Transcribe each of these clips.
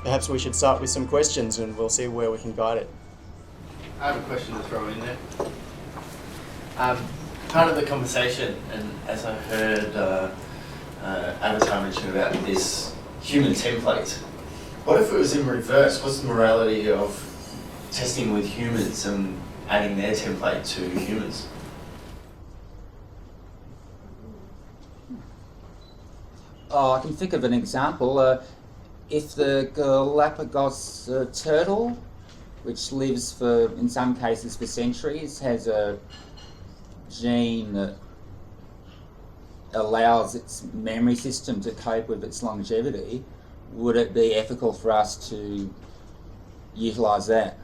perhaps we should start with some questions and we'll see where we can guide it. I have a question to throw in there. Part of the conversation, and as I heard Avatar mention about this human template, what if it was in reverse? What's the morality of testing with humans and adding their template to humans? Oh, I can think of an example. If the Galapagos turtle, which lives for, in some cases, for centuries, has a gene that allows its memory system to cope with its longevity, would it be ethical for us to utilise that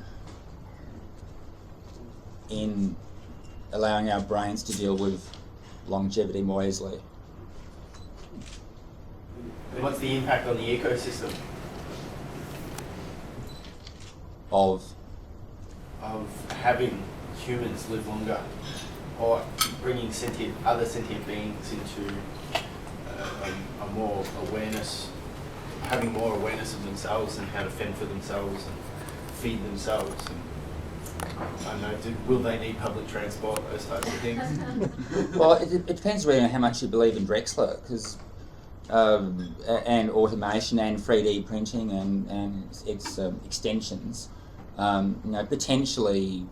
in allowing our brains to deal with longevity more easily? And what's the impact on the ecosystem Of having humans live longer, or bringing other sentient beings into a more awareness, having more awareness of themselves and how to fend for themselves and feed themselves? And I don't know, will they need public transport, those types of things? Well, it depends really on how much you believe in Drexler, because and automation and 3D printing and its extensions. Potentially,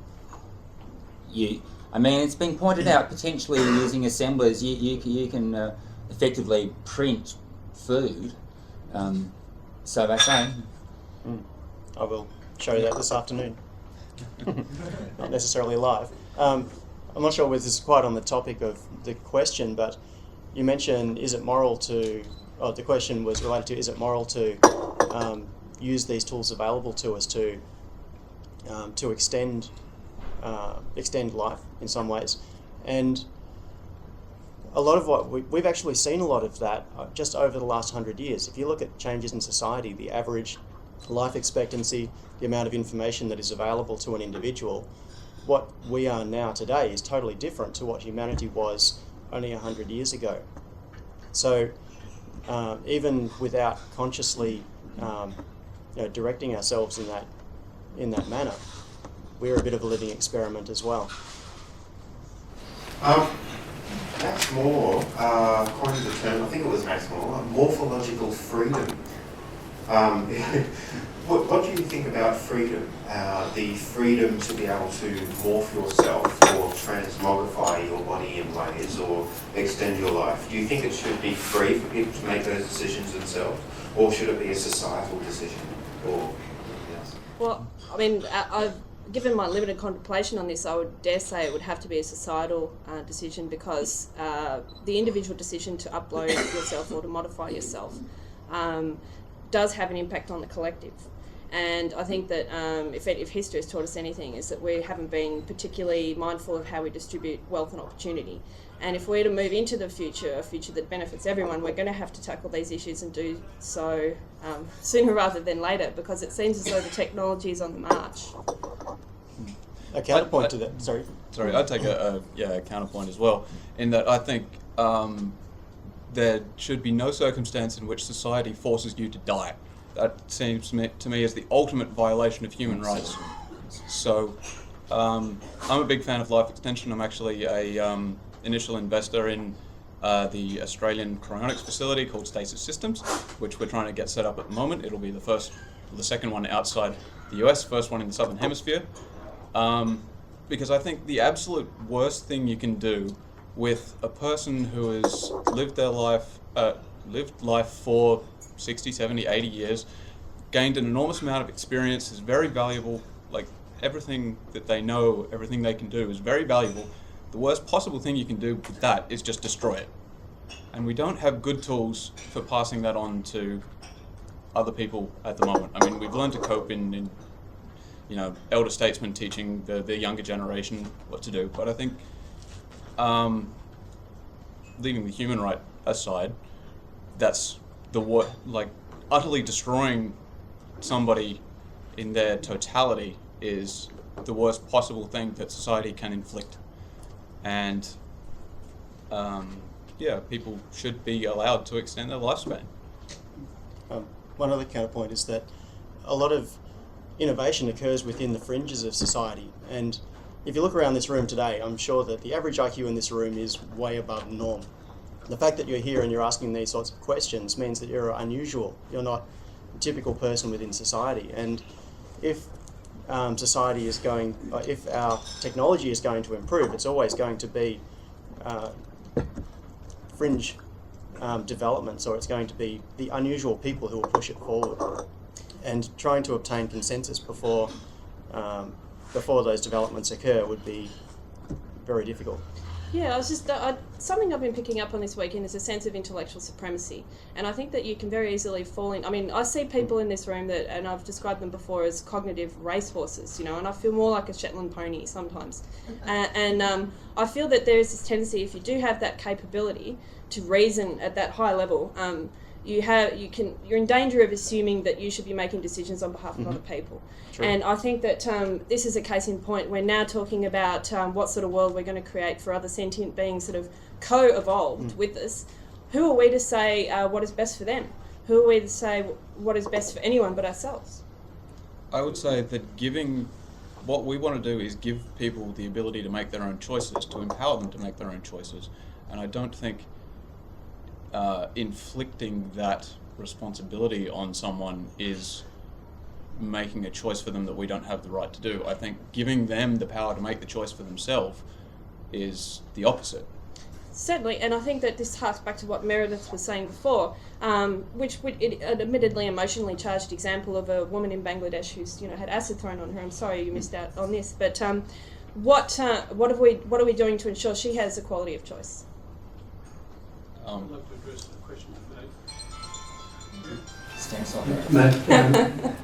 it's been pointed out, potentially using assemblers, you can effectively print food. So they say. I will show you that this afternoon. Not necessarily live. I'm not sure whether this is quite on the topic of the question, but you mentioned, is it moral to, the question was related to, is it moral to use these tools available to us to extend life in some ways? And a lot of what we've actually seen a lot of that just over the last 100 years. If you look at changes in society, the average life expectancy, the amount of information that is available to an individual, what we are now today is totally different to what humanity was only 100 years ago. So even without consciously directing ourselves in that manner, we're a bit of a living experiment as well. Max Moore coined the term, I think it was Max Moore, morphological freedom. What do you think about freedom? The freedom to be able to morph yourself or transmogrify your body in ways or extend your life? Do you think it should be free for people to make those decisions themselves, or should it be a societal decision or anything else? Well, given my limited contemplation on this, I would dare say it would have to be a societal decision, because the individual decision to upload yourself or to modify yourself does have an impact on the collective. And I think that if history has taught us anything, is that we haven't been particularly mindful of how we distribute wealth and opportunity. And if we're to move into the future, a future that benefits everyone, we're going to have to tackle these issues and do so sooner rather than later, because it seems as though the technology is on the march. A counterpoint to that, sorry. Sorry, I'd take a counterpoint as well, in that I think there should be no circumstance in which society forces you to die. That seems to me as the ultimate violation of human rights. So I'm a big fan of life extension. I'm actually a initial investor in the Australian cryonics facility called Stasis Systems, which we're trying to get set up at the moment. It'll be the second one outside the US, first one in the Southern Hemisphere. Because I think the absolute worst thing you can do with a person who has lived life for 60, 70, 80 years, gained an enormous amount of experience, is very valuable, like everything that they know, everything they can do is very valuable. The worst possible thing you can do with that is just destroy it. And we don't have good tools for passing that on to other people at the moment. I mean, we've learned to cope in elder statesmen teaching the younger generation what to do. But I think, leaving the human right aside, that's utterly destroying somebody in their totality is the worst possible thing that society can inflict. And people should be allowed to extend their lifespan. One other counterpoint is that a lot of innovation occurs within the fringes of society. And if you look around this room today, I'm sure that the average IQ in this room is way above the norm. The fact that you're here and you're asking these sorts of questions means that you're unusual. You're not a typical person within society. And if society is going, if our technology is going to improve, it's always going to be fringe developments, or it's going to be the unusual people who will push it forward. And trying to obtain consensus before those developments occur would be very difficult. Yeah, I was just something I've been picking up on this weekend is a sense of intellectual supremacy, and I think that you can very easily fall in. I mean, I see people in this room that, and I've described them before as cognitive racehorses, you know, and I feel more like a Shetland pony sometimes, and I feel that there is this tendency, if you do have that capability to reason at that high level, you're in danger of assuming that you should be making decisions on behalf of other people. True. And I think that this is a case in point. We're now talking about what sort of world we're going to create for other sentient beings that have co-evolved with us. Who are we to say what is best for them? Who are we to say what is best for anyone but ourselves? I would say that what we want to do is give people the ability to make their own choices, to empower them to make their own choices. And I don't think inflicting that responsibility on someone is making a choice for them that we don't have the right to do. I think giving them the power to make the choice for themselves is the opposite. Certainly, and I think that this harks back to what Meredith was saying before, which an admittedly emotionally charged example of a woman in Bangladesh who's had acid thrown on her. I'm sorry you missed out on this, but what are we doing to ensure she has equality of choice? I'd like to address the question to Matt.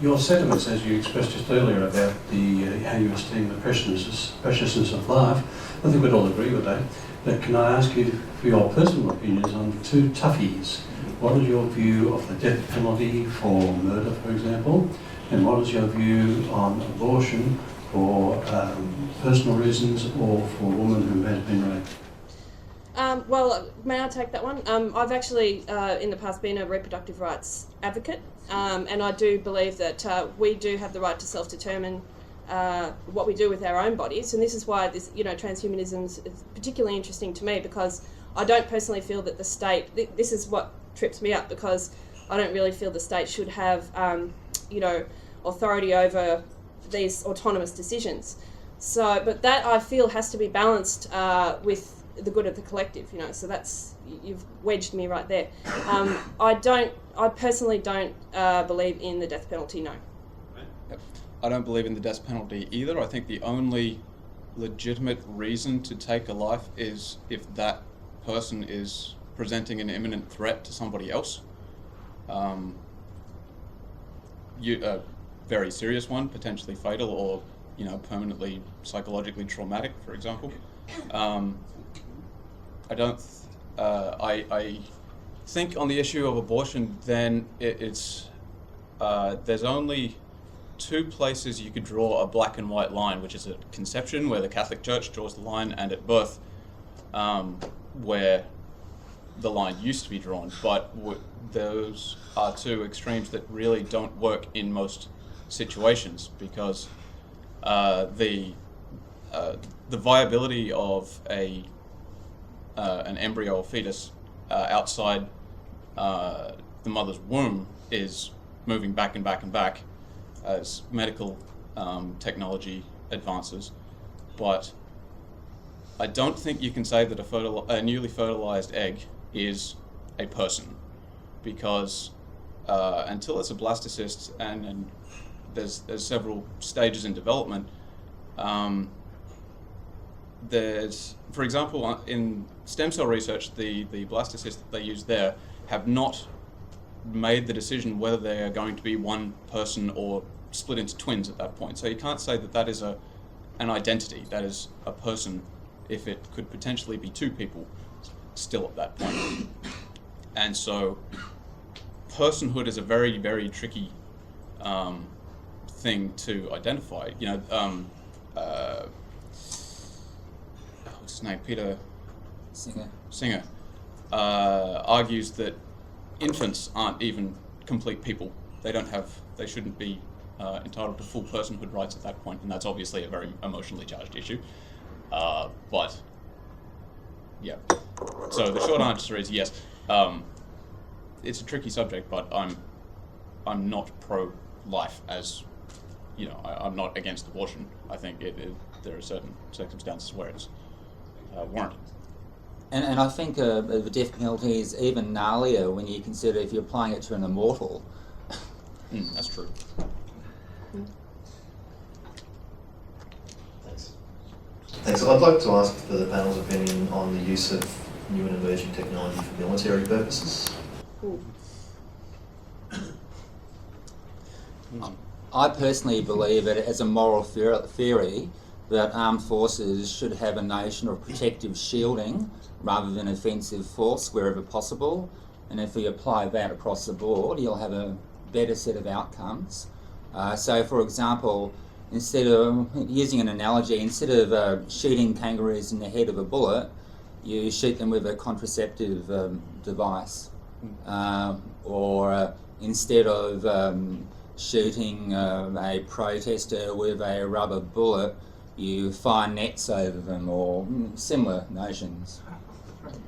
your sentiments, as you expressed just earlier about how you esteem the preciousness of life, I think we'd all agree with that. But can I ask you for your personal opinions on two toughies? What is your view of the death penalty for murder, for example? And what is your view on abortion for personal reasons or for a woman who has been raped? Well, may I take that one? I've actually, in the past, been a reproductive rights advocate, and I do believe that we do have the right to self-determine what we do with our own bodies, and this is why transhumanism is particularly interesting to me, because I don't personally feel that the state. This is what trips me up, because I don't really feel the state should have, authority over these autonomous decisions. So, but that I feel has to be balanced with the good of the collective, so that's, you've wedged me right there. I personally don't believe in the death penalty, no. Yep. I don't believe in the death penalty either. I think the only legitimate reason to take a life is if that person is presenting an imminent threat to somebody else. A very serious one, potentially fatal, or permanently psychologically traumatic, for example. I think on the issue of abortion, then there's only two places you could draw a black and white line, which is at conception, where the Catholic Church draws the line, and at birth, where the line used to be drawn. But those are two extremes that really don't work in most situations, because the viability of an embryo or fetus outside the mother's womb is moving back and back and back as medical technology advances. But I don't think you can say that a newly fertilized egg is a person, because until it's a blastocyst, and there's several stages in development. There's, for example, in stem cell research, the blastocysts that they use there have not made the decision whether they are going to be one person or split into twins at that point. So you can't say that that is an identity, that is a person, if it could potentially be two people still at that point. And so personhood is a very, very tricky thing to identify. What's his name? Peter Singer argues that infants aren't even complete people, they shouldn't be entitled to full personhood rights at that point, and that's obviously a very emotionally charged issue. But yeah, so the short answer is yes. It's a tricky subject, but I'm not pro-life, as you know. I'm not against abortion. I think there are certain circumstances where it's warranted. And I think the death penalty is even gnarlier when you consider if you're applying it to an immortal. That's true. Thanks. I'd like to ask for the panel's opinion on the use of new and emerging technology for military purposes. I personally believe it as a moral theory that armed forces should have a notion of protective shielding rather than offensive force wherever possible. And if we apply that across the board, you'll have a better set of outcomes. So, for example, instead of using an analogy, instead of shooting kangaroos in the head of a bullet, you shoot them with a contraceptive device. Or instead of shooting a protester with a rubber bullet, you fire nets over them, or similar notions.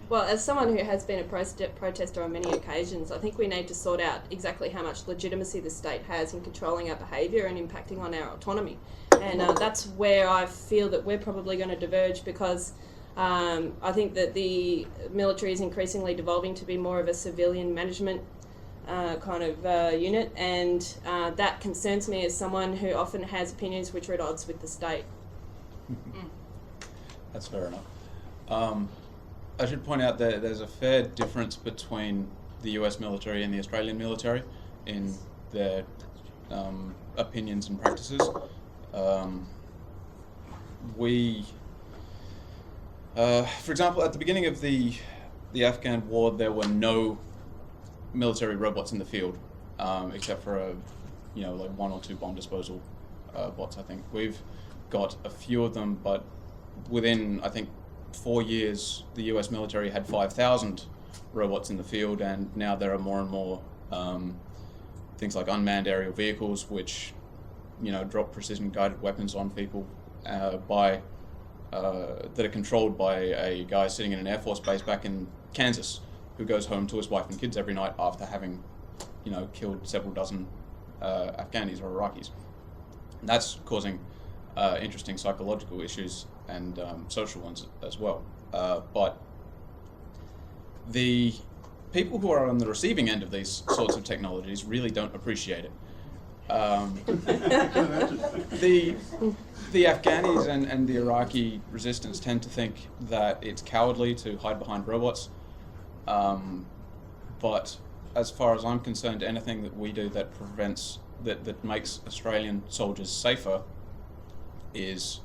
Well, as someone who has been a protester on many occasions, I think we need to sort out exactly how much legitimacy the state has in controlling our behaviour and impacting on our autonomy. And that's where I feel that we're probably going to diverge, because I think that the military is increasingly devolving to be more of a civilian management kind of unit, and that concerns me as someone who often has opinions which are at odds with the state. That's fair enough. I should point out that there's a fair difference between the US military and the Australian military in their opinions and practices. For example, at the beginning of the Afghan war, there were no military robots in the field, except for like 1 or 2 bomb disposal bots. I think we've got a few of them, but within, I think, 4 years, the US military had 5,000 robots in the field, and now there are more and more things like unmanned aerial vehicles, which drop precision guided weapons on people that are controlled by a guy sitting in an Air Force base back in Kansas, who goes home to his wife and kids every night after having killed several dozen Afghanis or Iraqis. And that's causing interesting psychological issues and social ones as well. But the people who are on the receiving end of these sorts of technologies really don't appreciate it. The Afghanis and the Iraqi resistance tend to think that it's cowardly to hide behind robots. But as far as I'm concerned, anything that we do that that makes Australian soldiers safer is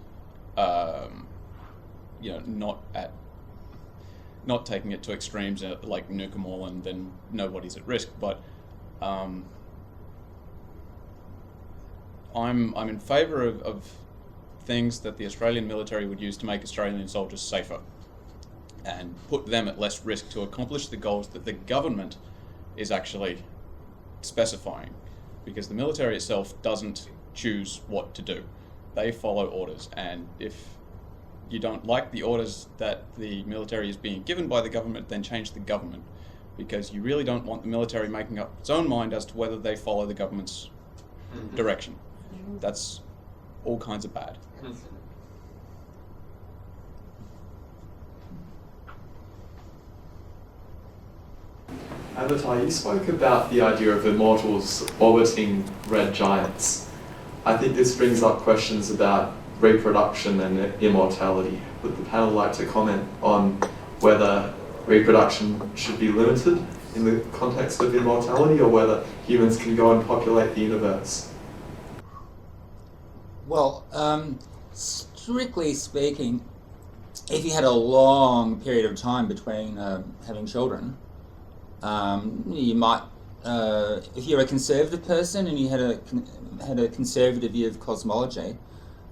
not taking it to extremes like nuke them all and then nobody's at risk. But I'm in favour of things that the Australian military would use to make Australian soldiers safer and put them at less risk to accomplish the goals that the government is actually specifying, because the military itself doesn't choose what to do. They follow orders, and if you don't like the orders that the military is being given by the government, then change the government, because you really don't want the military making up its own mind as to whether they follow the government's direction. That's all kinds of bad. Avatar, you spoke about the idea of immortals orbiting red giants. I think this brings up questions about reproduction and immortality. Would the panel like to comment on whether reproduction should be limited in the context of immortality, or whether humans can go and populate the universe? Well, strictly speaking, if you had a long period of time between having children, you might, if you're a conservative person and you had a conservative view of cosmology,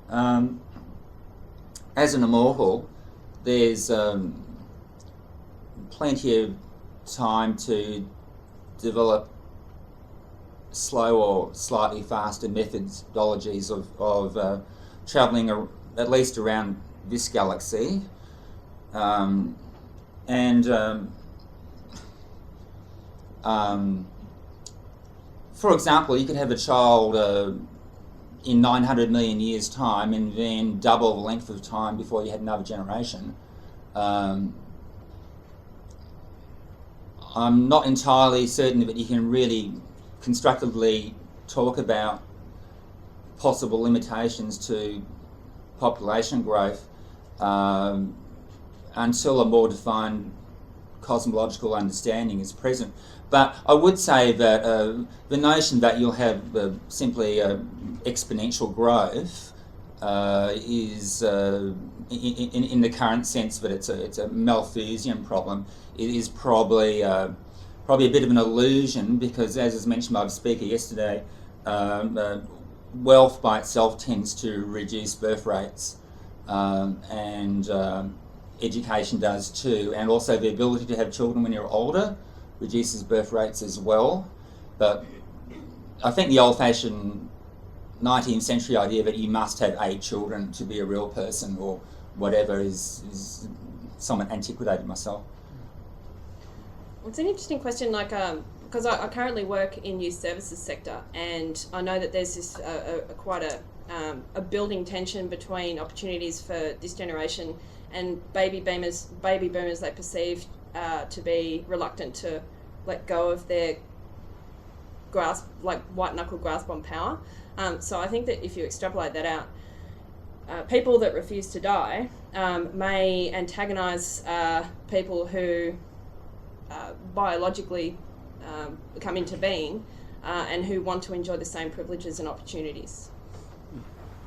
as an immortal, there's plenty of time to develop slow or slightly faster methodologies of travelling at least around this galaxy. For example, you could have a child in 900 million years' time and then double the length of time before you had another generation. I'm not entirely certain that you can really constructively talk about possible limitations to population growth until a more defined cosmological understanding is present. But I would say that the notion that you'll have simply exponential growth is, in the current sense that it's a Malthusian problem, it is probably a bit of an illusion, because, as was mentioned by the speaker yesterday, wealth by itself tends to reduce birth rates, and education does too, and also the ability to have children when you're older reduces birth rates as well. But I think the old-fashioned 19th century idea that you must have 8 children to be a real person or whatever is somewhat antiquated myself. It's an interesting question, like, because I currently work in youth services sector, and I know that there's this quite a building tension between opportunities for this generation and baby boomers they perceive to be reluctant to let go of their grasp, like white knuckle grasp on power. So I think that if you extrapolate that out, people that refuse to die may antagonise people who biologically come into being and who want to enjoy the same privileges and opportunities.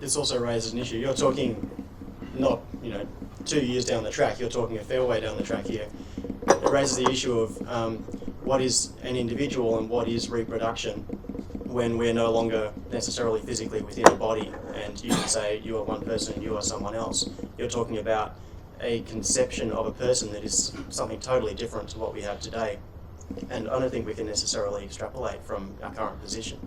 This also raises an issue. You're talking not 2 years down the track, you're talking a fair way down the track here. It raises the issue of what is an individual and what is reproduction when we're no longer necessarily physically within a body, and you can say you are one person and you are someone else. You're talking about a conception of a person that is something totally different to what we have today, and I don't think we can necessarily extrapolate from our current position.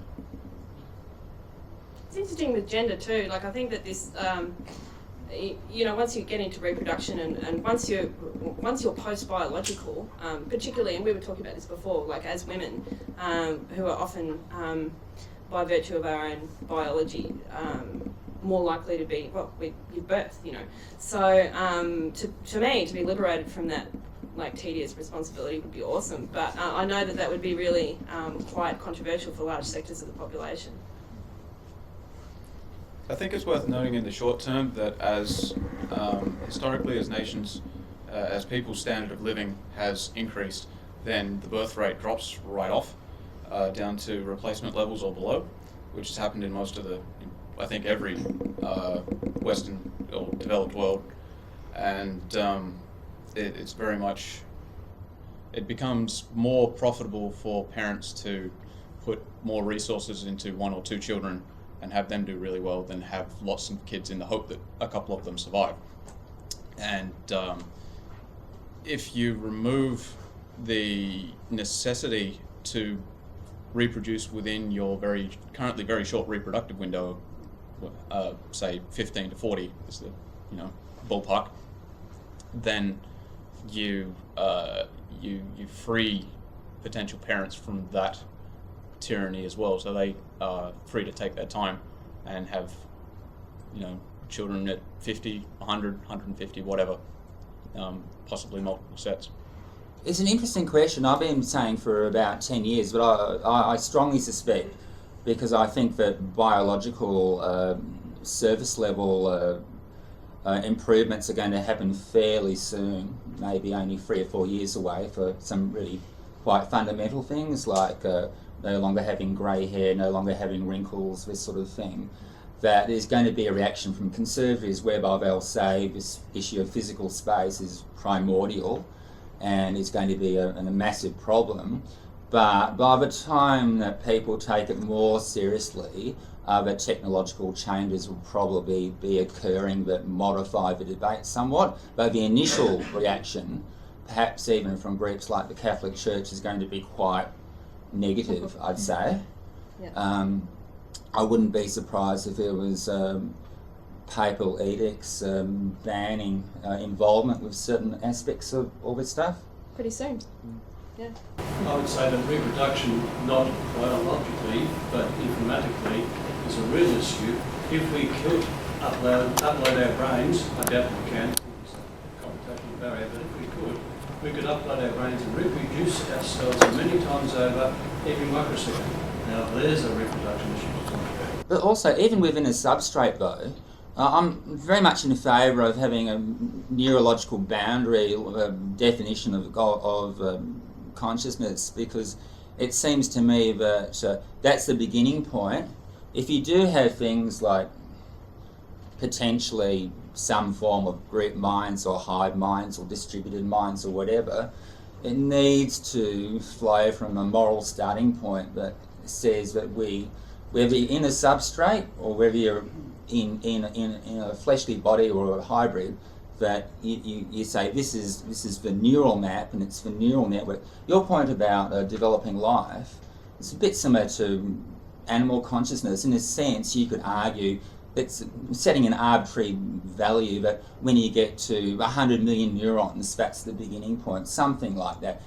It's interesting with gender too. Like, I think that this, once you get into reproduction and once you're post-biological, particularly, and we were talking about this before, like as women, who are often, by virtue of our own biology, more likely to be, we give birth, So to me, to be liberated from that, like, tedious responsibility would be awesome. But I know that would be really quite controversial for large sectors of the population. I think it's worth noting in the short term that as historically as nations, as people's standard of living has increased, then the birth rate drops right off down to replacement levels or below, which has happened in most of every Western or developed world. And it's very much, it becomes more profitable for parents to put more resources into 1 or 2 children and have them do really well than have lots of kids in the hope that a couple of them survive. And if you remove the necessity to reproduce within your currently very short reproductive window, say 15 to 40 is the ballpark, then you free potential parents from that tyranny as well, so they are free to take their time and have children at 50, 100, 150, whatever, possibly multiple sets. It's an interesting question. I've been saying for about 10 years, but I strongly suspect, because I think that biological service level improvements are going to happen fairly soon, maybe only 3 or 4 years away, for some really quite fundamental things like no longer having grey hair, no longer having wrinkles, this sort of thing. That there's going to be a reaction from conservatives whereby they'll say this issue of physical space is primordial and it's going to be a massive problem. But by the time that people take it more seriously, the technological changes will probably be occurring that modify the debate somewhat. But the initial reaction, perhaps even from groups like the Catholic Church, is going to be quite negative, I'd say. Yeah. I wouldn't be surprised if there was papal edicts banning involvement with certain aspects of all this stuff. Pretty soon. Yeah. I would say that reproduction, not biologically, but informatically, is a real issue. If we could upload our brains, I doubt we can, it's a computational barrier, but if we could upload our brains and reproduce ourselves many times over every microsecond. Now there's a reproduction issue to talk about. But also, even within a substrate though, I'm very much in favour of having a neurological boundary definition of consciousness, because it seems to me that that's the beginning point. If you do have things like potentially some form of group minds or hive minds or distributed minds or whatever, it needs to flow from a moral starting point that says that whether you're in a substrate or whether you're in a fleshly body or a hybrid, that you say this is the neural map and it's the neural network. Your point about developing life is a bit similar to animal consciousness. In a sense, you could argue it's setting an arbitrary value that when you get to 100 million neurons, that's the beginning point, something like that.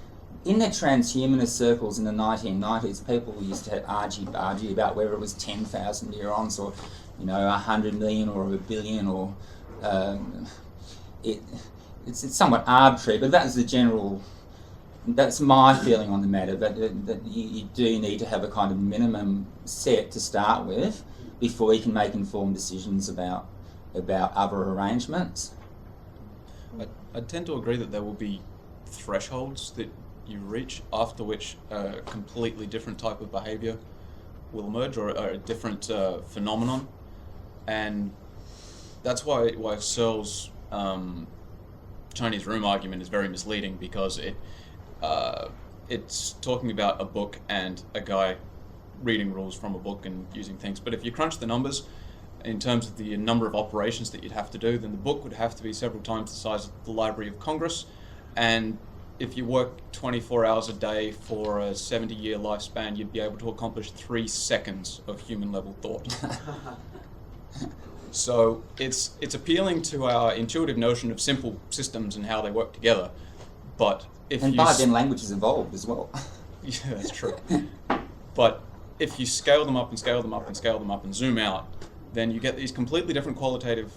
In the transhumanist circles in the 1990s, people used to have argy-bargy about whether it was 10,000 neurons or 100 million or a billion, or it's somewhat arbitrary, but that's my feeling on the matter, that you do need to have a kind of minimum set to start with before you can make informed decisions about other arrangements. I tend to agree that there will be thresholds that you reach after which a completely different type of behaviour will emerge, or a different phenomenon, and that's why Searle's Chinese room argument is very misleading, because it's talking about a book and a guy reading rules from a book and using things. But if you crunch the numbers in terms of the number of operations that you'd have to do, then the book would have to be several times the size of the Library of Congress. And if you work 24 hours a day for a 70-year lifespan, you'd be able to accomplish 3 seconds of human-level thought. So it's appealing to our intuitive notion of simple systems and how they work together. But by then languages evolved as well. Yeah, that's true. But if you scale them up and scale them up and scale them up and zoom out, then you get these completely different qualitatively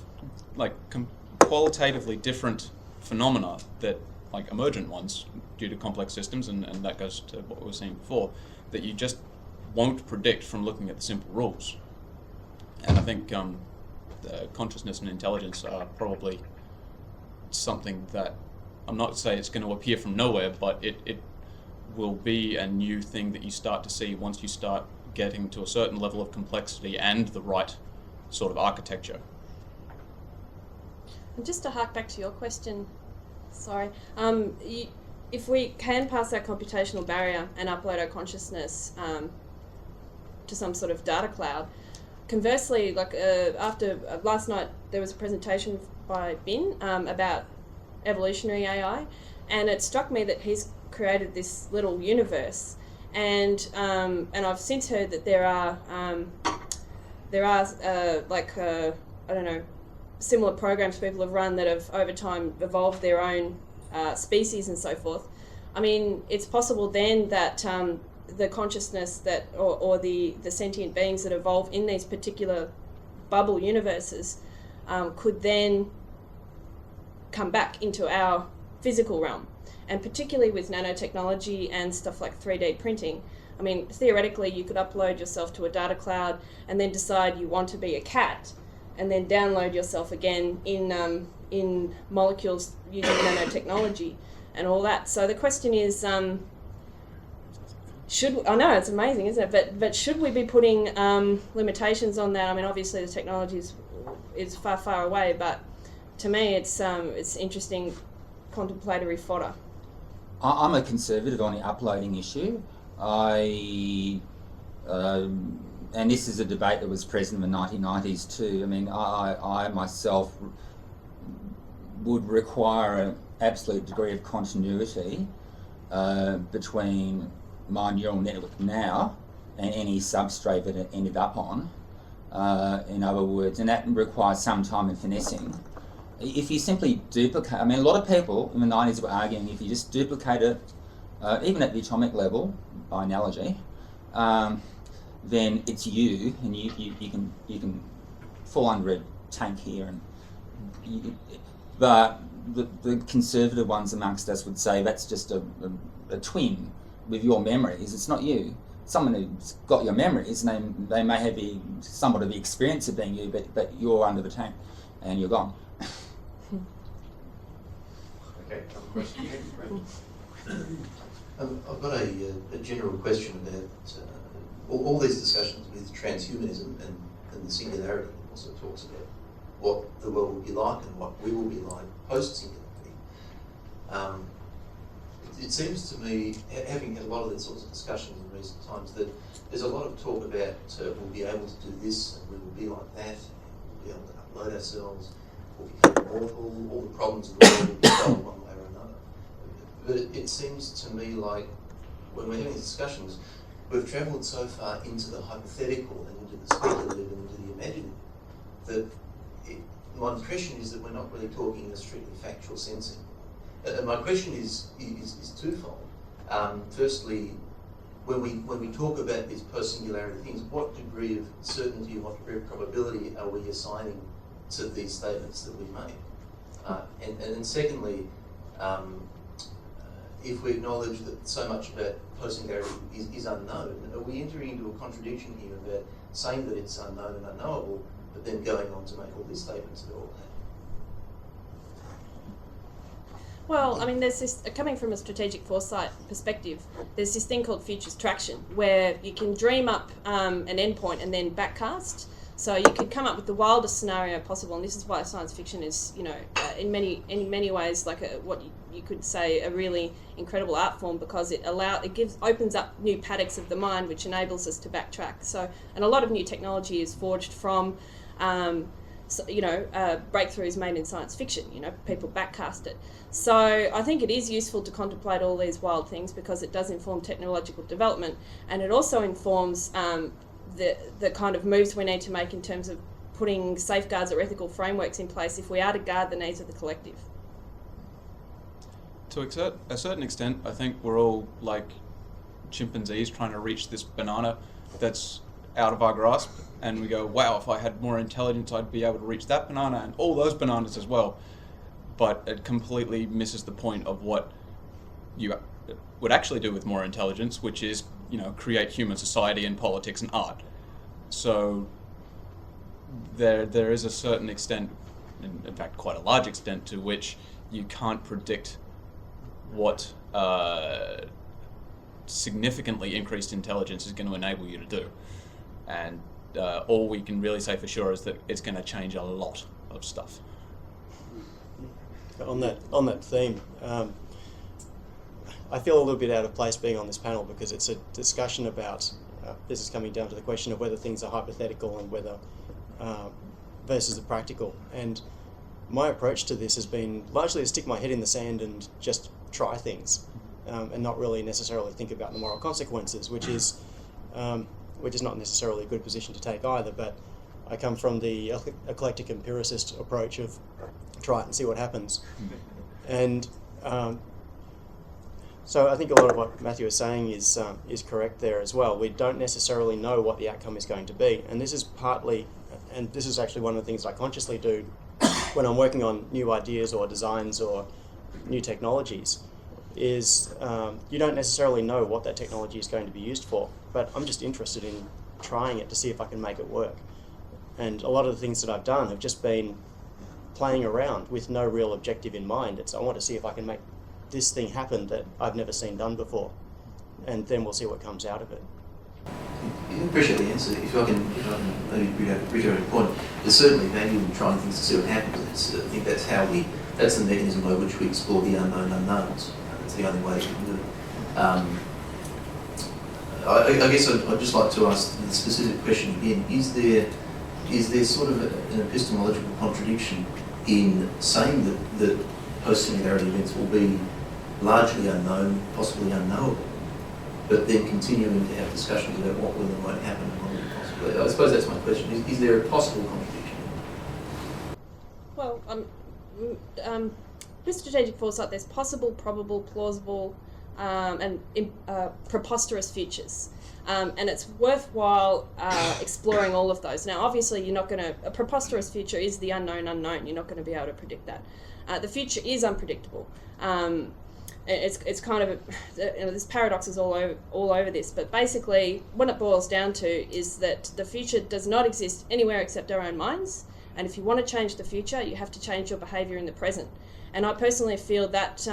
different phenomena that, like emergent ones, due to complex systems, and that goes to what we were saying before, that you just won't predict from looking at the simple rules. And I think consciousness and intelligence are probably something that, I'm not to say it's going to appear from nowhere, but it will be a new thing that you start to see once you start getting to a certain level of complexity and the right sort of architecture. And just to hark back to your question, sorry, if we can pass that computational barrier and upload our consciousness to some sort of data cloud, conversely, like after last night, there was a presentation by Bin about evolutionary AI, and it struck me that he's created this little universe, and I've since heard that there are I don't know, similar programs people have run that have over time evolved their own species and so forth. I mean, it's possible then that the consciousness that or the sentient beings that evolve in these particular bubble universes could then come back into our physical realm. And particularly with nanotechnology and stuff like 3D printing, I mean, theoretically you could upload yourself to a data cloud and then decide you want to be a cat, and then download yourself again in molecules using nanotechnology and all that. So the question is, I know it's amazing, isn't it? But should we be putting limitations on that? I mean, obviously the technology is far, far away, but to me it's interesting contemplatory fodder. I'm a conservative on the uploading issue. And this is a debate that was present in the 1990s too. I mean, I myself would require an absolute degree of continuity between my neural network now and any substrate that it ended up on, in other words, and that requires some time and finessing. If you simply duplicate, I mean, a lot of people in the 90s were arguing if you just duplicate it, even at the atomic level, by analogy, then it's you, and you can fall under a tank here. And but the conservative ones amongst us would say that's just a twin with your memories. It's not you. Someone who's got your memories, and they may have somewhat of the experience of being you, but you're under the tank and you're gone. Okay, question here. I've got a general question about all these discussions with transhumanism and the singularity. It also talks about what the world will be like and what we will be like post-singularity. It seems to me, having had a lot of these sorts of discussions in recent times, that there's a lot of talk about we'll be able to do this and we will be like that, and we'll be able to upload ourselves, we'll become immortal, all the problems of the world will be solved one way or another. But it seems to me like when we're having these discussions, we've travelled so far into the hypothetical and into the speculative and into the imaginative that my impression is that we're not really talking in a strictly factual sense anymore. And my question is twofold. Firstly, when we talk about these post-singularity things, what degree of certainty, what degree of probability are we assigning to these statements that we make? And then secondly, if we acknowledge that so much about post-singularity is unknown, are we entering into a contradiction here about saying that it's unknown and unknowable, but then going on to make all these statements that all happen? Well, I mean, there's this, coming from a strategic foresight perspective, there's this thing called futures traction, where you can dream up an endpoint and then backcast. So you could come up with the wildest scenario possible, and this is why science fiction is, in many ways, like what you could say a really incredible art form, because it opens up new paddocks of the mind, which enables us to backtrack. So, and a lot of new technology is forged from, breakthroughs made in science fiction. People backcast it. So I think it is useful to contemplate all these wild things because it does inform technological development, and it also informs the kind of moves we need to make in terms of putting safeguards or ethical frameworks in place if we are to guard the needs of the collective. To a certain extent, I think we're all like chimpanzees trying to reach this banana that's out of our grasp, and we go, wow, if I had more intelligence, I'd be able to reach that banana and all those bananas as well. But it completely misses the point of what you would actually do with more intelligence, which is, create human society and politics and art. So there is a certain extent, in fact quite a large extent, to which you can't predict what significantly increased intelligence is going to enable you to do. And all we can really say for sure is that it's going to change a lot of stuff. On that theme, I feel a little bit out of place being on this panel because it's a discussion about, this is coming down to the question of whether things are hypothetical and whether versus the practical. And my approach to this has been largely to stick my head in the sand and just try things, and not really necessarily think about the moral consequences, which is not necessarily a good position to take either. But I come from the eclectic empiricist approach of try it and see what happens. And so I think a lot of what Mathew is saying is correct there as well. We don't necessarily know what the outcome is going to be, and this is partly, and this is actually one of the things I consciously do when I'm working on new ideas or designs or new technologies, is you don't necessarily know what that technology is going to be used for, but I'm just interested in trying it to see if I can make it work. And a lot of the things that I've done have just been playing around with no real objective in mind. It's I want to see if I can make this thing happen that I've never seen done before, and then we'll see what comes out of it. I appreciate the answer. If I can maybe reiterate a point, there's certainly value in trying things to see what happens. I think that's the mechanism by which we explore the unknown unknowns. That's the only way we can do it. I guess I'd just like to ask the specific question again. Is there sort of an epistemological contradiction in saying that post-singularity events will be largely unknown, possibly unknowable, but then continuing to have discussions about what will and won't happen and what will possibly. I suppose that's my question. Is there a possible contradiction? Well, with strategic foresight, there's possible, probable, plausible, and preposterous futures. And it's worthwhile exploring all of those. Now, obviously, you're not going to... A preposterous future is the unknown unknown. You're not going to be able to predict that. The future is unpredictable. It's kind of... there's paradoxes all over this, but basically, what it boils down to is that the future does not exist anywhere except our own minds. And if you want to change the future, you have to change your behaviour in the present. And I personally feel that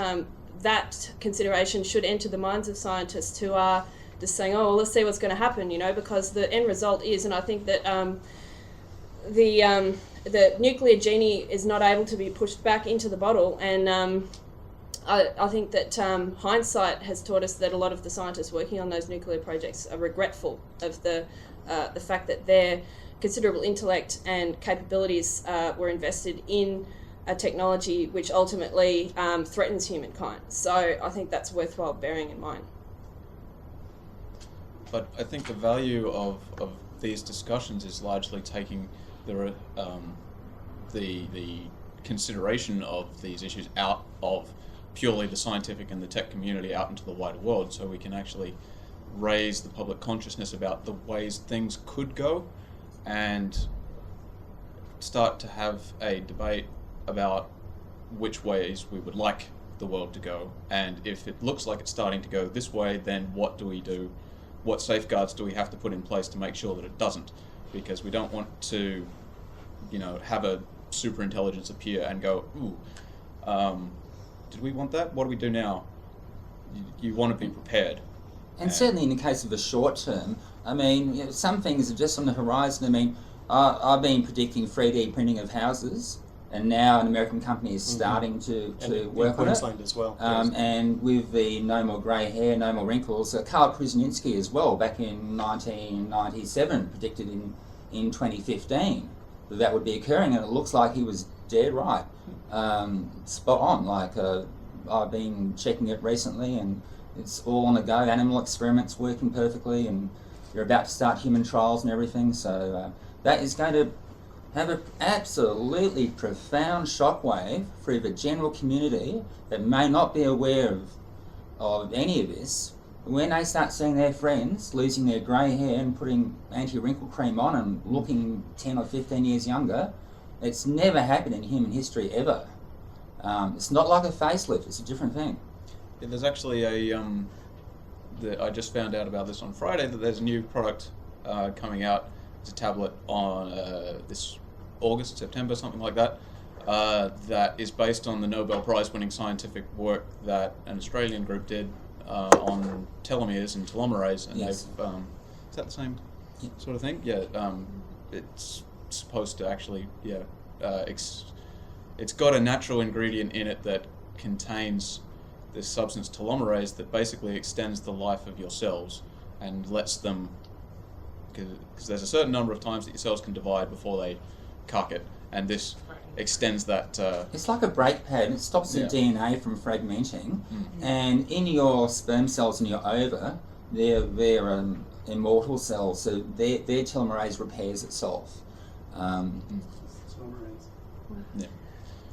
that consideration should enter the minds of scientists who are just saying, oh, well, let's see what's going to happen, because the end result is, and I think that the nuclear genie is not able to be pushed back into the bottle, and I think that hindsight has taught us that a lot of the scientists working on those nuclear projects are regretful of the fact that their considerable intellect and capabilities were invested in a technology which ultimately threatens humankind. So I think that's worthwhile bearing in mind. But I think the value of these discussions is largely taking the consideration of these issues out of purely the scientific and the tech community out into the wider world, so we can actually raise the public consciousness about the ways things could go and start to have a debate about which ways we would like the world to go. And if it looks like it's starting to go this way, then what do we do? What safeguards do we have to put in place to make sure that it doesn't? Because we don't want to, have a super intelligence appear and go, ooh, did we want that? What do we do now? You want to be prepared. And certainly in the case of the short term, some things are just on the horizon. I've been predicting 3D printing of houses, and now an American company is starting to work on it. Queensland as well. And with the no more grey hair, no more wrinkles, Karl Krusninski as well, back in 1997, predicted in 2015 that would be occurring, and it looks like he was dead right. Spot on. I've been checking it recently, and it's all on the go. Animal experiments working perfectly, and you're about to start human trials and everything. So that is going to have an absolutely profound shockwave through the general community that may not be aware of any of this. When they start seeing their friends losing their grey hair and putting anti-wrinkle cream on and looking 10 or 15 years younger, it's never happened in human history ever. It's not like a facelift, it's a different thing. Yeah, there's actually I just found out about this on Friday, that there's a new product coming out. It's a tablet on this August, September, something like that, that is based on the Nobel Prize winning scientific work that an Australian group did on telomeres and telomerase, and yes. they've is that the same sort of thing? Yeah, it's supposed to actually, it's got a natural ingredient in it that contains this substance telomerase that basically extends the life of your cells and lets them, because there's a certain number of times that your cells can divide before they cuck it, and this extends that. It's like a brake pad. It stops the DNA from fragmenting, and in your sperm cells in your ova, they're immortal cells, so their telomerase repairs itself.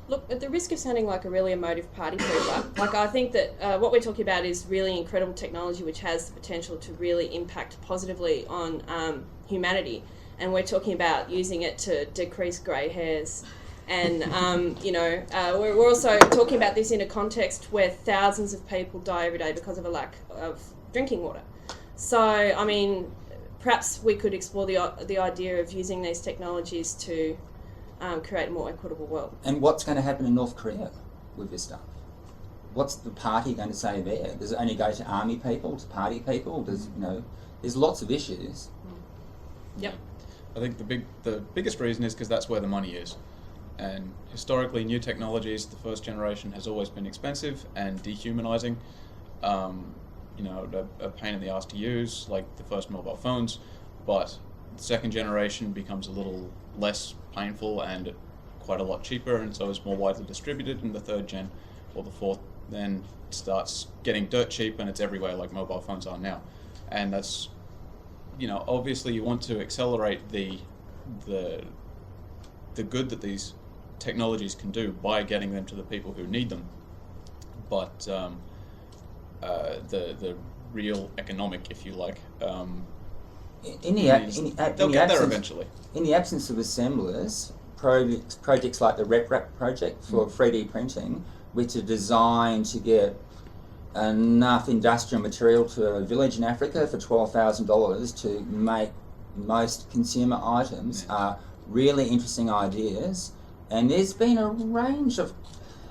Look, at the risk of sounding like a really emotive party pooper, I think that what we're talking about is really incredible technology which has the potential to really impact positively on humanity. And we're talking about using it to decrease grey hairs. And, we're also talking about this in a context where thousands of people die every day because of a lack of drinking water. So, perhaps we could explore the idea of using these technologies to create a more equitable world. And what's going to happen in North Korea with this stuff? What's the party going to say there? Does it only go to army people, to party people? There's lots of issues. Yep. I think the biggest reason is because that's where the money is. And historically, new technologies, the first generation has always been expensive and dehumanizing. A pain in the ass to use, like the first mobile phones. But the second generation becomes a little less painful and quite a lot cheaper, and so it's more widely distributed. And the third gen, or the fourth then starts getting dirt cheap and it's everywhere like mobile phones are now. And that's, obviously you want to accelerate the good that these technologies can do by getting them to the people who need them. But the real economic, if you like, they'll get there eventually. In the absence of assemblers, projects like the Reproduction project for 3D printing, which are designed to get enough industrial material to a village in Africa for $12,000 to make most consumer items, are really interesting ideas. And there's been a range of,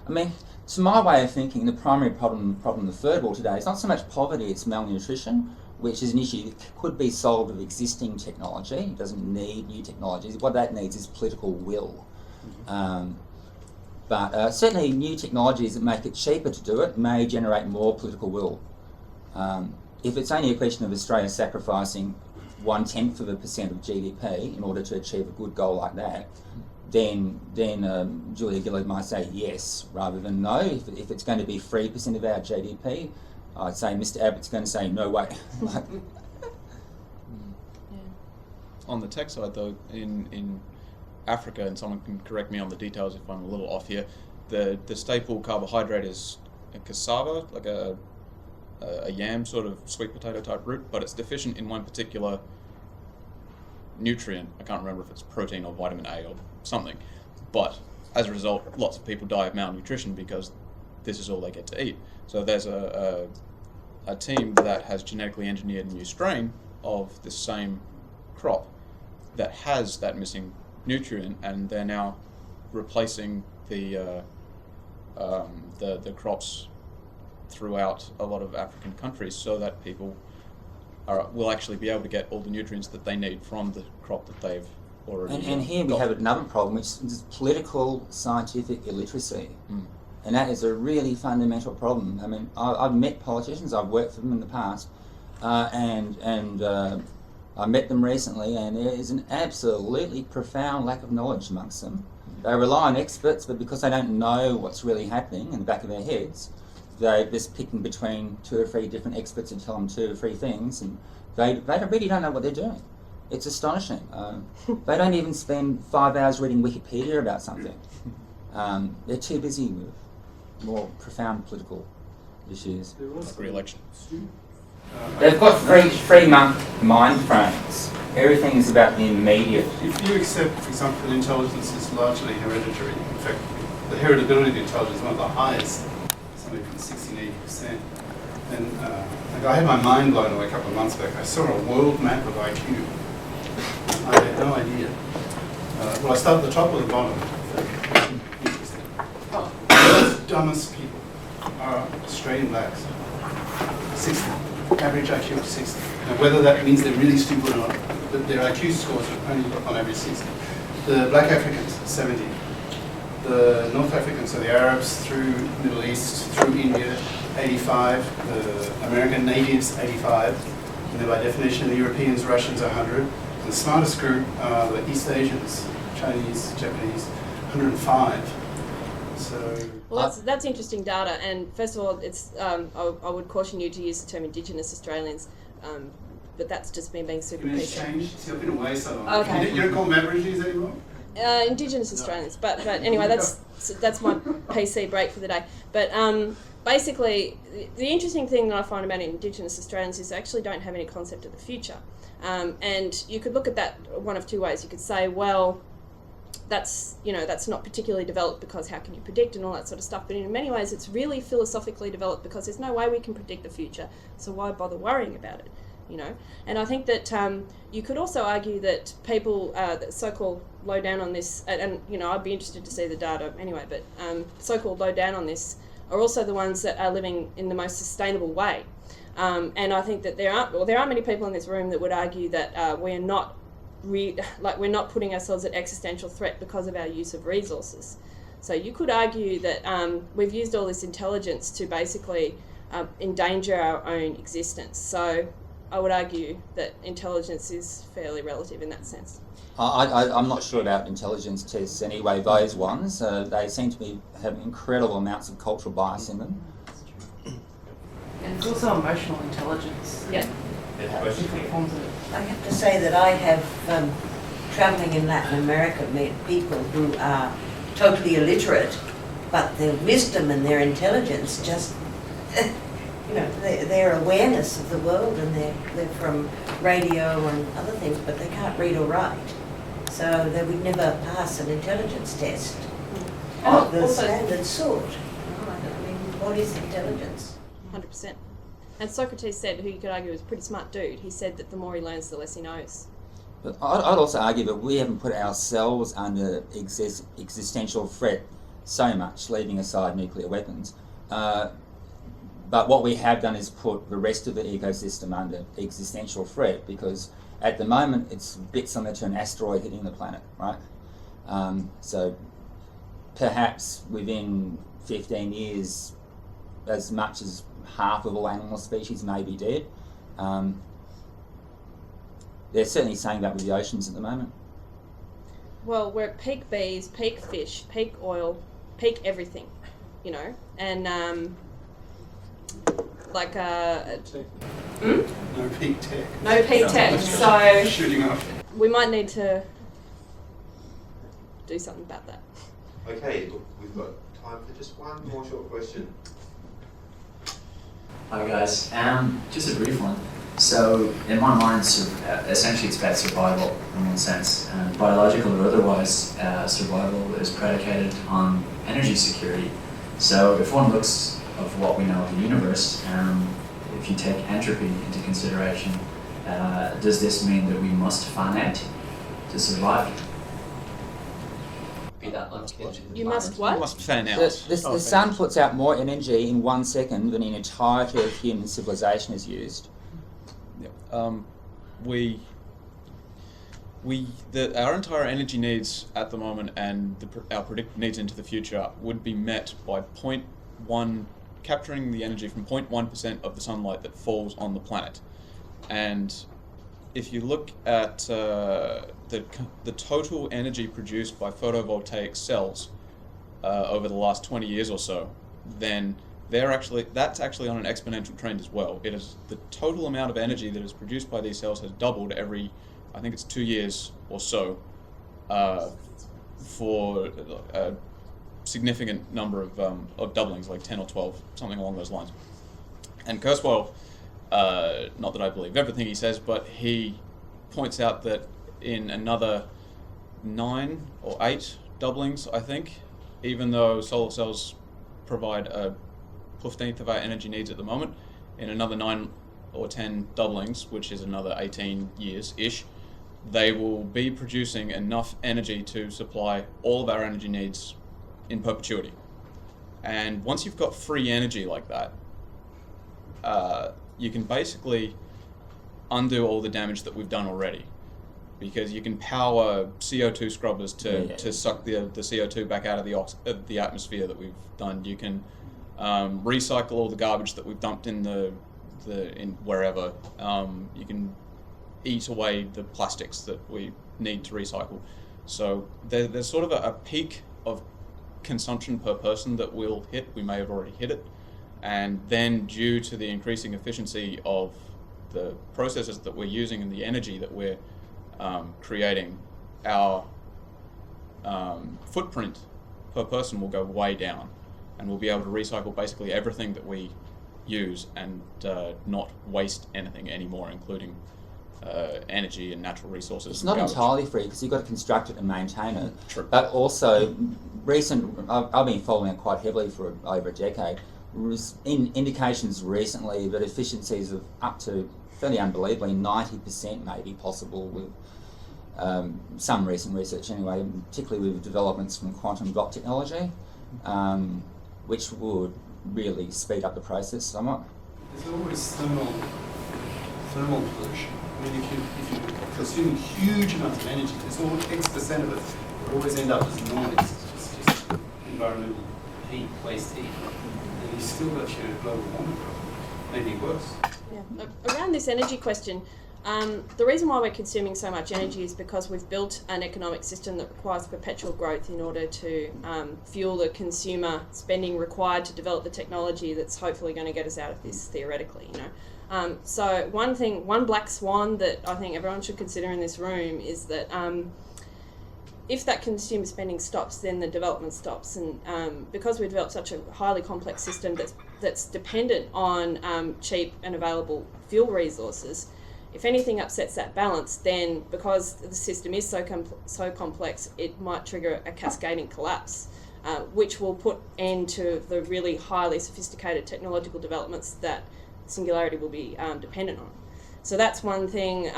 to my way of thinking, the primary problem of the third world today is not so much poverty, it's malnutrition, which is an issue that could be solved with existing technology. It doesn't need new technologies. What that needs is political will. But certainly new technologies that make it cheaper to do it may generate more political will. If it's only a question of Australia sacrificing 0.1% of GDP in order to achieve a good goal like that, then Julia Gillard might say yes rather than no. If it's going to be 3% of our GDP, I'd say Mr. Abbott's going to say no way. On the tech side, though, in Africa, and someone can correct me on the details if I'm a little off here, the staple carbohydrate is a cassava, like a yam sort of sweet potato type root, but it's deficient in one particular nutrient. I can't remember if it's protein or vitamin A or something, but as a result, lots of people die of malnutrition because this is all they get to eat. So there's a team that has genetically engineered a new strain of this same crop that has that missing nutrient, and they're now replacing the crops throughout a lot of African countries so that people will actually be able to get all the nutrients that they need from the crop that they've already And here we have another problem, which is political scientific illiteracy. And that is a really fundamental problem. I've met politicians, I've worked for them in the past, and I met them recently, and there is an absolutely profound lack of knowledge amongst them. They rely on experts, but because they don't know what's really happening in the back of their heads, they're just picking between 2 or 3 different experts and tell them 2 or 3 things, and they really don't know what they're doing. It's astonishing. They don't even spend 5 hours reading Wikipedia about something. They're too busy with more profound political issues. Like re-election. They've got 3-month mind frames. Everything is about the immediate. If you accept, for example, that intelligence is largely hereditary, in fact, the heritability of intelligence is one of the highest, something from 60 to 80%. And I had my mind blown away a couple of months back. I saw a world map of IQ. I had no idea. Well, I start at the top or the bottom. Interesting. The dumbest people are Australian blacks. 60. Average IQ of 60. Now, whether that means they're really stupid or not, but their IQ scores are only on average 60. The black Africans, 70. The North Africans, so the Arabs through Middle East, through India, 85. The American natives, 85. And then by definition, the Europeans, Russians, 100. And the smartest group are the East Asians, Chinese, Japanese, 105. So. Well, that's interesting data, and first of all, it's I would caution you to use the term Indigenous Australians, but that's just me being super Can it PC. change? See, I've been away so long. Okay. You don't call them Aborigines anymore? Indigenous Australians, but anyway, that's my PC break for the day. But basically, the interesting thing that I find about Indigenous Australians is they actually don't have any concept of the future, and you could look at that one of 2 ways. You could say, well, that's not particularly developed because how can you predict and all that sort of stuff, but in many ways it's really philosophically developed because there's no way we can predict the future, so why bother worrying about it, and I think that you could also argue that people that so-called low down on this, and I'd be interested to see the data anyway, but so-called low down on this are also the ones that are living in the most sustainable way, and I think that there aren't many people in this room that would argue that we're not putting ourselves at existential threat because of our use of resources. So you could argue that we've used all this intelligence to basically endanger our own existence. So I would argue that intelligence is fairly relative in that sense. I'm not sure about intelligence tests anyway. Those ones, they seem to have incredible amounts of cultural bias in them. It's also emotional intelligence. Yeah. Different forms of it. I have to say that I have, travelling in Latin America, met people who are totally illiterate, but their wisdom and their intelligence just, their awareness of the world, and they're from radio and other things, but they can't read or write. So they would never pass an intelligence test of the standard sort. I mean, what is intelligence? 100%. And Socrates said, who you could argue was a pretty smart dude, he said that the more he learns, the less he knows. But I'd also argue that we haven't put ourselves under existential threat so much, leaving aside nuclear weapons. But what we have done is put the rest of the ecosystem under existential threat, because at the moment it's a bit similar to an asteroid hitting the planet, right? So perhaps within 15 years, as much as half of all animal species may be dead. They're certainly saying that with the oceans at the moment. Well, we're at peak bees, peak fish, peak oil, peak everything, and No peak tech. no peak tech. So Shooting up. we might need to do something about that. Okay, look, we've got time for just one more short question. Hi guys, just a brief one. So in my mind, essentially it's about survival in one sense, and biological or otherwise, survival is predicated on energy security. So if one looks of what we know of the universe, if you take entropy into consideration, does this mean that we must fan out to survive? Be that unexpected. You must what? You must fan out. The sun puts out more energy in 1 second than the entirety of human civilization is used. Our entire energy needs at the moment and our predicted needs into the future would be met by capturing the energy from 0.1% of the sunlight that falls on the planet. And if you look at the total energy produced by photovoltaic cells over the last 20 years or so, then that's actually on an exponential trend as well. It is the total amount of energy that is produced by these cells has doubled every, I think it's 2 years or so, for a significant number of doublings, like 10 or 12, something along those lines. And Kurzweil, not that I believe everything he says, but he points out that in another 9 or 8 doublings, I think, even though solar cells provide a 15th of our energy needs at the moment, in another 9 or 10 doublings, which is another 18 years-ish, they will be producing enough energy to supply all of our energy needs in perpetuity. And once you've got free energy like that, you can basically undo all the damage that we've done already, because you can power CO2 scrubbers to suck the CO2 back out of the atmosphere that we've done. You can recycle all the garbage that we've dumped in in wherever. You can eat away the plastics that we need to recycle. So there's sort of a peak of consumption per person that we'll hit. We may have already hit it, and then due to the increasing efficiency of the processes that we're using and the energy that we're creating, our footprint per person will go way down, and we'll be able to recycle basically everything that we use and not waste anything anymore, including energy and natural resources. It's not entirely free because you've got to construct it and maintain it. True. But also, I've been following it quite heavily for over a decade. Indications recently that efficiencies of up to fairly unbelievably 90% may be possible with some recent research anyway, particularly with developments from quantum dot technology, which would really speed up the process somewhat. There's always thermal pollution. I mean, if you consume huge amounts of energy, there's all X% of it will always end up as noise. It's just environmental heat, waste heat. And you've still got your global warming problem, maybe worse. Yeah. Around this energy question, The reason why we're consuming so much energy is because we've built an economic system that requires perpetual growth in order to fuel the consumer spending required to develop the technology that's hopefully going to get us out of this, theoretically, you know. So one black swan that I think everyone should consider in this room is that if that consumer spending stops, then the development stops, and because we developed such a highly complex system that's dependent on cheap and available fuel resources, if anything upsets that balance, then because the system is so complex, it might trigger a cascading collapse, which will put end to the really highly sophisticated technological developments that singularity will be dependent on. So that's one thing.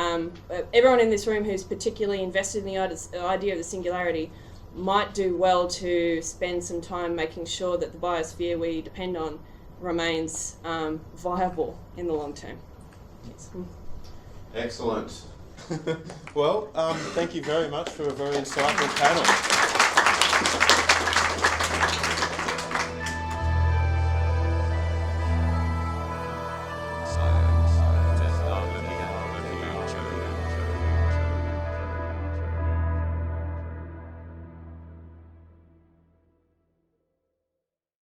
Everyone in this room who's particularly invested in the idea of the singularity might do well to spend some time making sure that the biosphere we depend on remains viable in the long term. Yes. Excellent. Well, thank you very much for a very insightful panel.